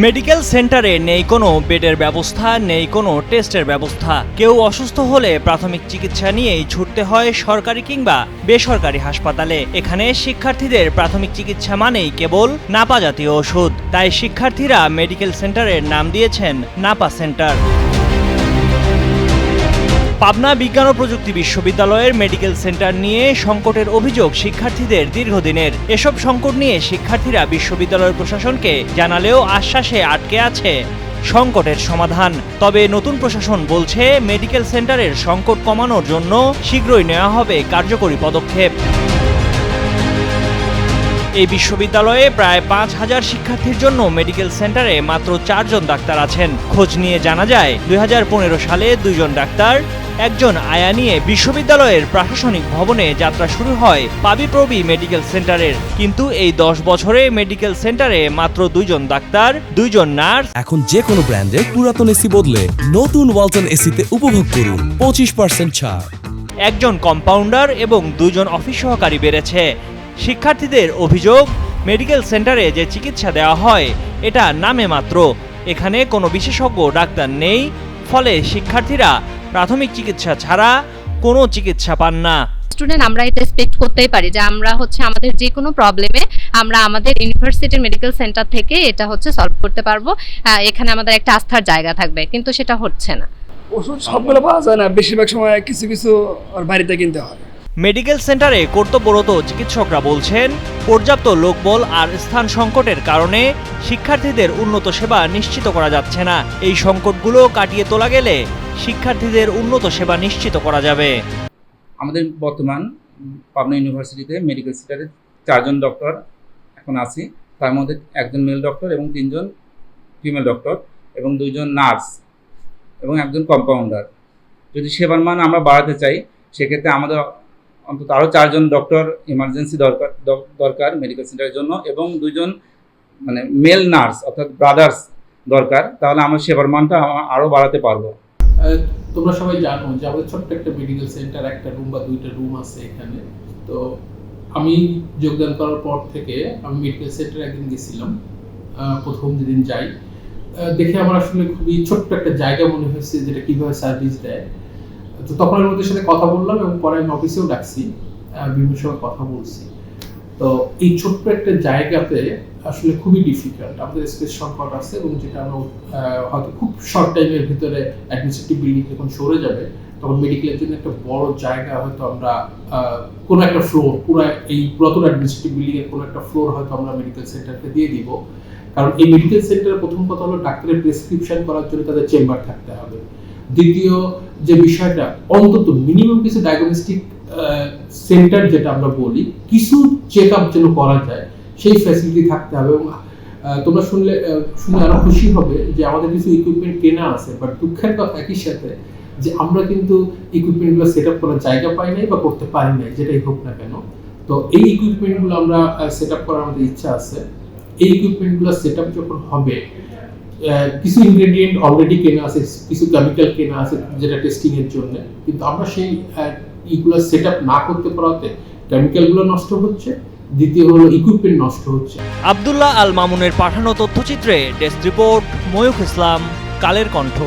Medical সেন্টারে নেই কোনো বেডের ব্যবস্থা, নেই কোনো টেস্টের ব্যবস্থা। কেউ অসুস্থ হলে প্রাথমিক চিকিৎসা নিয়েই ছুটতে হয় সরকারি কিংবা বেসরকারি হাসপাতালে। এখানে শিক্ষার্থীদের প্রাথমিক চিকিৎসা মানেই কেবল নাপা জাতীয় ওষুধ। তাই শিক্ষার্থীরা মেডিকেল সেন্টারের নাম দিয়েছেন নাপা সেন্টার। পাবনা বিজ্ঞান ও প্রযুক্তি বিশ্ববিদ্যালয়ের মেডিকেল সেন্টার নিয়ে সংকটের অভিযোগ শিক্ষার্থীদের দীর্ঘদিনের। এসব সংকট নিয়ে শিক্ষার্থীরা বিশ্ববিদ্যালয় প্রশাসনকে জানালেও আশ্বাসে আটকে আছে সংকটের সমাধান। তবে নতুন প্রশাসন বলছে মেডিকেল সেন্টারের সংকট কমানোর জন্য শীঘ্রই নেওয়া হবে কার্যকরী পদক্ষেপ। এই বিশ্ববিদ্যালয়ে প্রায় ৫,০০০ শিক্ষার্থীর জন্য মেডিকেল সেন্টারে মাত্র ৪ জন ডাক্তার আছেন। খোঁজ নিয়ে জানা যায় ২০১৫ সালে ২ জন ডাক্তার, একজন আয়া নিয়ে বিশ্ববিদ্যালয়ের প্রশাসনিক ভবনে যাত্রা শুরু হয় পাবিপ্রবি মেডিকেল সেন্টারের। কিন্তু এই ১০ বছরে মেডিকেল সেন্টারে মাত্র ২ জন ডাক্তার, ২ জন নার্স। এখন যে কোনো ব্র্যান্ডের পুরাতন এসি বদলে নতুন ওয়ালটন এসিতে উপভোগ করুন ২৫% ছাড়। একজন কম্পাউন্ডার এবং ২ জন অফিস সহকারী বেড়েছে। শিক্ষার্থীদের অভিযোগ, মেডিকেল সেন্টারে যে চিকিৎসা দেওয়া হয় এটা নামে মাত্র। এখানে কোনো বিশেষজ্ঞ ডাক্তার নেই, ফলে শিক্ষার্থীরা প্রাথমিক চিকিৎসা ছাড়া কোনো চিকিৎসা পান না। স্টুডেন্ট আমরা এটা এক্সপেক্ট করতেই পারি যে আমরা আমাদের যে কোনো প্রবলেমে আমরা আমাদের ইউনিভার্সিটির মেডিকেল সেন্টার থেকে এটা সলভ করতে পারবো। এখানে আমাদের একটা আস্থার জায়গা থাকবে, কিন্তু সেটা হচ্ছে না। ওষুধ সবগুলো পাওয়া যায় না, বেশিরভাগ সময় কিছু কিছু বাড়িতে কিনতে হয়। মেডিকেল সেন্টারে কর্তব্যরত চিকিৎসকরা বলছেন, পর্যাপ্ত লোকবল আর স্থান সংকটের কারণে শিক্ষার্থীদের উন্নত সেবা নিশ্চিত করা যাচ্ছে না। এই সংকটগুলো কাটিয়ে তোলা গেলে শিক্ষার্থীদের উন্নত সেবা নিশ্চিত করা যাবে। আমাদের বর্তমান পাবনা ইউনিভার্সিটিতে মেডিকেল সেন্টারে ৪ জন ডক্টর এখন আছি। তার মধ্যে ১ জন মেল ডক্টর এবং ৩ জন ফিমেল ডক্টর এবং 2 জন নার্স এবং 1 জন কম্পাউন্ডার। যদি সেবার মান আমরা বাড়াতে চাই, সেক্ষেত্রে আমাদের অন্তত আরও 4 জন ডক্টর ইমার্জেন্সি দরকার মেডিকেল সেন্টারের জন্য, এবং 2 জন মেল নার্স অর্থাৎ ব্রাদার্স দরকার। তাহলে আমরা সেবার মানটা আরও বাড়াতে পারবো। তোমরা সবাই জানো যে আমাদের ছোট্ট একটা মেডিকেল সেন্টার, একটা রুম বা 2টা রুম আছে এখানে। তো আমি যোগদান করার পর থেকে আমি মেডিকেল সেন্টারে একদিন গেছিলাম, প্রথম যেদিন যাই, দেখে আমার আসলে খুবই ছোট্ট একটা জায়গা মনে হয়েছে যেটা কীভাবে সার্ভিস দেয়। তো তখন আমি ওদের সাথে কথা বললাম এবং পরে আমি অফিসেও ডাকছি, বিভিন্ন সময় কথা বলছি। তো এই ছোট্ট একটা জায়গাতে আসলে খুবই ডিফিকাল্ট, আমাদের স্পেস সংকট আছে, এবং যেটা আমরা হয়তো খুব শর্ট টাইমের ভিতরে অ্যাডমিনিস্ট্রেটিভ বিল্ডিং যখন সরে যাবে, তখন মেডিকেলের জন্য একটা বড় জায়গা হয়তো আমরা কোনো একটা ফ্লোর, পুরো এই পুরাতন অ্যাডমিনিস্ট্রেটিভ বিল্ডিংয়ের কোনো একটা ফ্লোর হয়তো আমরা মেডিকেল সেন্টারকে দিয়ে দিব। কারণ এই মেডিকেল সেন্টারের প্রথম কথা হলো ডাক্তারের প্রেসক্রিপশন করার জন্য তাদের চেম্বার থাকতে হবে। দ্বিতীয় যে বিষয়টা, অন্তত মিনিমাম কিছু ডায়াগনস্টিক সেন্টার যেটা আমরা বলি, কিছু চেক আপ যেন করা যায়, সেই ফ্যাসিলিটি থাকতে হবে। এবং তোমরা শুনে আরো খুশি হবে যে আমাদের কিছু ইকুইপমেন্ট কেনা আছে, বাট দুঃখের কথা একই সাথে যে আমরা কিন্তু ইকুইপমেন্টগুলো সেট আপ করার জায়গা পাই নাই বা করতে পারি নাই, যেটাই হোক না কেন। তো এই ইকুইপমেন্টগুলো আমরা সেট আপ করার আমাদের ইচ্ছা আছে। এই ইকুইপমেন্টগুলো সেট আপ যখন হবে, কিছু ইনগ্রেডিয়েন্ট অলরেডি কেনা আছে, কিছু কেমিক্যাল কেনা আছে যেটা টেস্টিং এর জন্য, কিন্তু আমরা সেই ইগুলো সেট আপ না করতে পারাতে কেমিক্যালগুলো নষ্ট হচ্ছে, দ্বিতীয় হলো ইকুইপমেন্ট নষ্ট হচ্ছে। আব্দুল্লাহ আল মামুনের পাঠানো তথ্যচিত্রে ডেস্ক রিপোর্ট, ময়ূখ ইসলাম, কালের কণ্ঠ।